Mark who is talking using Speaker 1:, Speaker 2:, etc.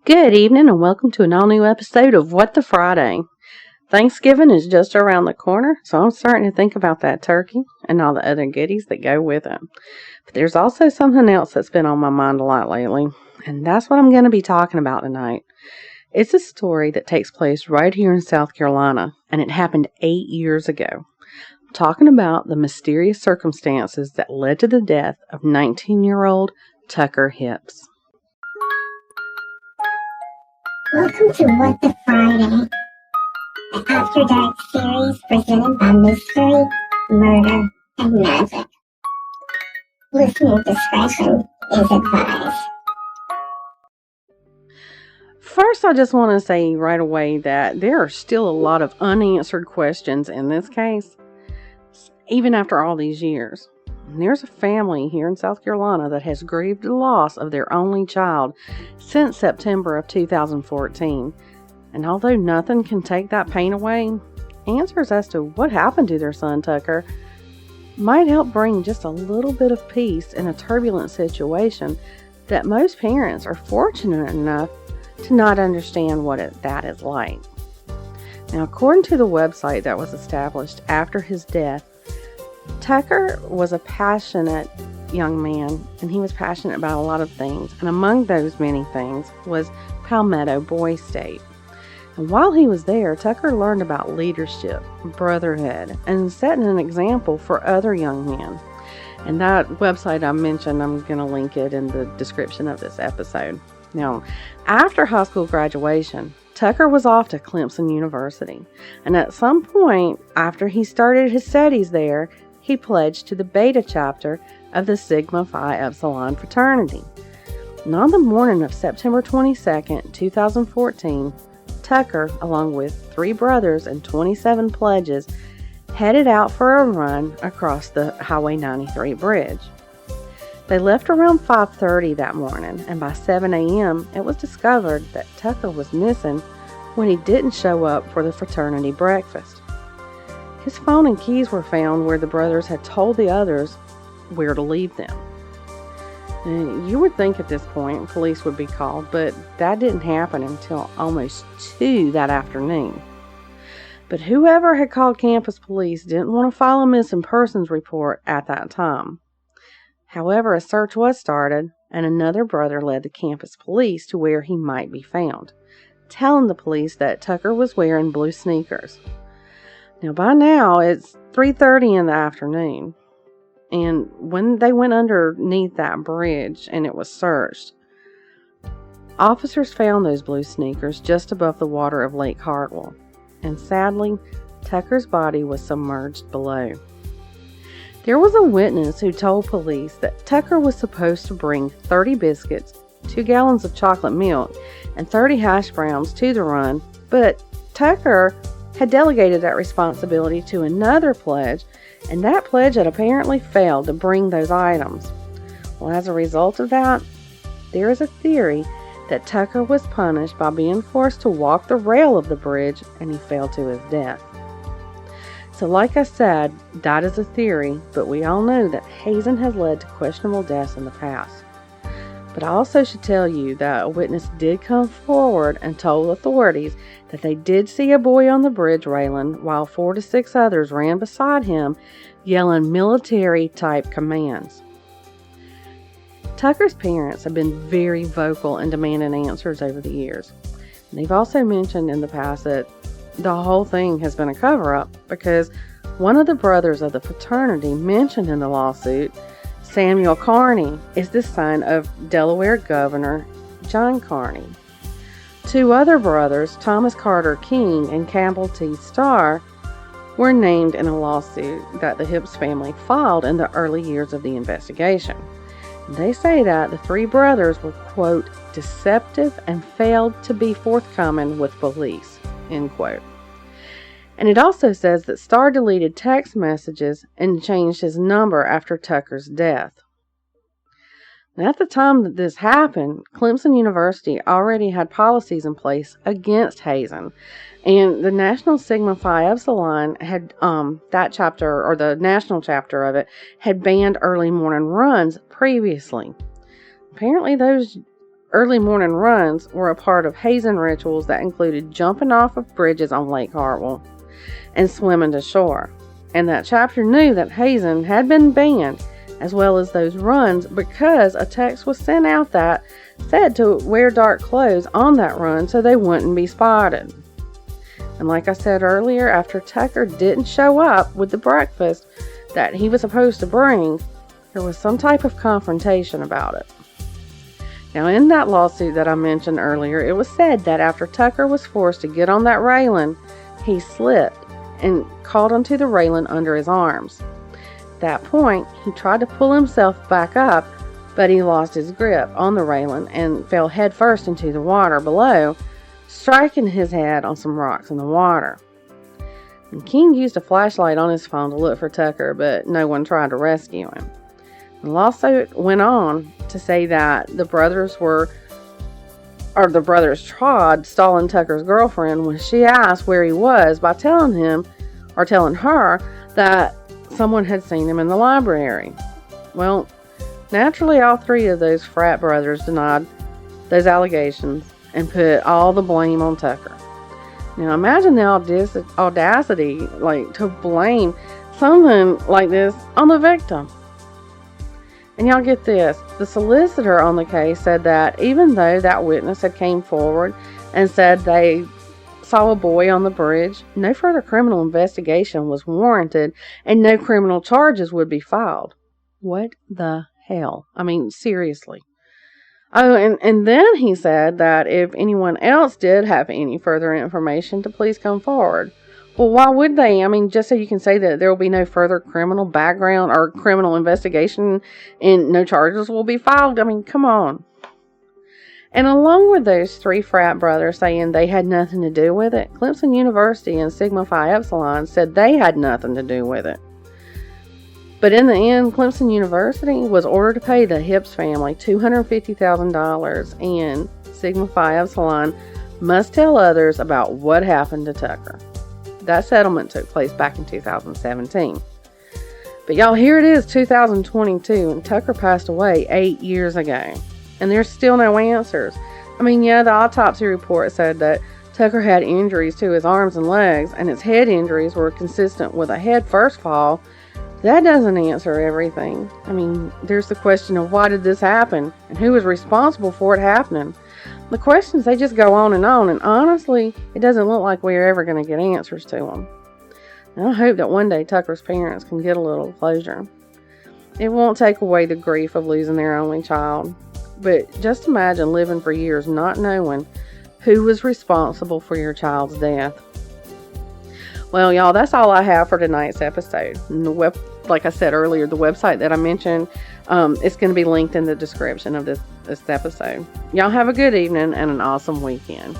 Speaker 1: Good evening and welcome to an all-new episode of WTFriday. Thanksgiving is just around the corner, so I'm starting to think about that turkey and all the other goodies that go with it. But there's also something else that's been on my mind a lot lately, and that's what I'm going to be talking about tonight. It's a story that takes place right here in South Carolina, and it happened 8 years ago. I'm talking about the mysterious circumstances that led to the death of 19-year-old Tucker Hips.
Speaker 2: Welcome to What the Friday, the After Dark series presented by Mystery, Murder, and Magic. Listener discretion is advised.
Speaker 1: First, I just want to say right away that there are still a lot of unanswered questions in this case, even after all these years. There's a family here in South Carolina that has grieved the loss of their only child since September of 2014. And although nothing can take that pain away, answers as to what happened to their son Tucker might help bring just a little bit of peace in a turbulent situation that most parents are fortunate enough to not understand what that is like. Now, according to the website that was established after his death, Tucker was a passionate young man, and he was passionate about a lot of things, and among those many things was Palmetto Boy State. And while he was there, Tucker learned about leadership, brotherhood, and setting an example for other young men. And that website I mentioned, I'm going to link it in the description of this episode. Now, after high school graduation, Tucker was off to Clemson University, and at some point after he started his studies there, he pledged to the Beta chapter of the Sigma Phi Epsilon fraternity. And on the morning of September 22nd, 2014, Tucker, along with 3 brothers and 27 pledges, headed out for a run across the Highway 93 bridge. They left around 5:30 that morning, and by 7 a.m. it was discovered that Tucker was missing when he didn't show up for the fraternity breakfast. His phone and keys were found where the brothers had told the others where to leave them. And you would think at this point police would be called, but that didn't happen until almost 2 that afternoon. But whoever had called campus police didn't want to file a missing persons report at that time. However, a search was started, and another brother led the campus police to where he might be found, telling the police that Tucker was wearing blue sneakers. Now, by now, it's 3:30 in the afternoon, and when they went underneath that bridge and it was searched, officers found those blue sneakers just above the water of Lake Hartwell, and sadly, Tucker's body was submerged below. There was a witness who told police that Tucker was supposed to bring 30 biscuits, 2 gallons of chocolate milk, and 30 hash browns to the run, but Tucker had delegated that responsibility to another pledge, and that pledge had apparently failed to bring those items. Well, as a result of that, there is a theory that Tucker was punished by being forced to walk the rail of the bridge, and he fell to his death. So like I said, that is a theory, but we all know that hazing has led to questionable deaths in the past. But I also should tell you that a witness did come forward and told authorities that they did see a boy on the bridge railing while 4 to 6 others ran beside him yelling military-type commands. Tucker's parents have been very vocal and demanding answers over the years. And they've also mentioned in the past that the whole thing has been a cover-up because one of the brothers of the fraternity mentioned in the lawsuit, Samuel Carney, is the son of Delaware Governor John Carney. 2 other brothers, Thomas Carter King and Campbell T. Starr, were named in a lawsuit that the Hips family filed in the early years of the investigation. They say that the 3 brothers were, quote, deceptive and failed to be forthcoming with police, end quote. And it also says that Starr deleted text messages and changed his number after Tucker's death. Now, at the time that this happened, Clemson University already had policies in place against hazing, and the National Sigma Phi Epsilon had that chapter, or the national chapter of it, had banned early morning runs previously. Apparently, those early morning runs were a part of hazing rituals that included jumping off of bridges on Lake Hartwell and swimming to shore. And that chapter knew that hazing had been banned, as well as those runs, because a text was sent out that said to wear dark clothes on that run so they wouldn't be spotted. And like I said earlier, after Tucker didn't show up with the breakfast that he was supposed to bring, there was some type of confrontation about it. Now, in that lawsuit that I mentioned earlier, it was said that after Tucker was forced to get on that railing, he slipped and caught onto the railing under his arms. At that point, he tried to pull himself back up, but he lost his grip on the railing and fell headfirst into the water below, striking his head on some rocks in the water. And King used a flashlight on his phone to look for Tucker, but no one tried to rescue him. The lawsuit went on to say that the brothers tried stalling Tucker's girlfriend when she asked where he was by telling her that someone had seen him in the library. Well, naturally, all three of those frat brothers denied those allegations and put all the blame on Tucker. Now, imagine the audacity, to blame something like this on the victim. And y'all get this, the solicitor on the case said that even though that witness had came forward and said they saw a boy on the bridge, no further criminal investigation was warranted and no criminal charges would be filed. What the hell? I mean, seriously. Oh, and then he said that if anyone else did have any further information to please come forward. Well, why would they? I mean, just so you can say that there will be no further criminal background or criminal investigation and no charges will be filed. I mean, come on. And along with those three frat brothers saying they had nothing to do with it, Clemson University and Sigma Phi Epsilon said they had nothing to do with it. But in the end, Clemson University was ordered to pay the Hibbs family $250,000, and Sigma Phi Epsilon must tell others about what happened to Tucker. That settlement took place back in 2017. But y'all, here it is, 2022, and Tucker passed away 8 years ago. And there's still no answers. I mean, yeah, the autopsy report said that Tucker had injuries to his arms and legs, and his head injuries were consistent with a head-first fall. That doesn't answer everything. I mean, there's the question of why did this happen, and who was responsible for it happening. The questions, they just go on, and honestly, it doesn't look like we're ever going to get answers to them. And I hope that one day Tucker's parents can get a little closure. It won't take away the grief of losing their only child, but just imagine living for years not knowing who was responsible for your child's death. Well, y'all, that's all I have for tonight's episode. And like I said earlier, the website that I mentioned, it's going to be linked in the description of this episode. Y'all have a good evening and an awesome weekend.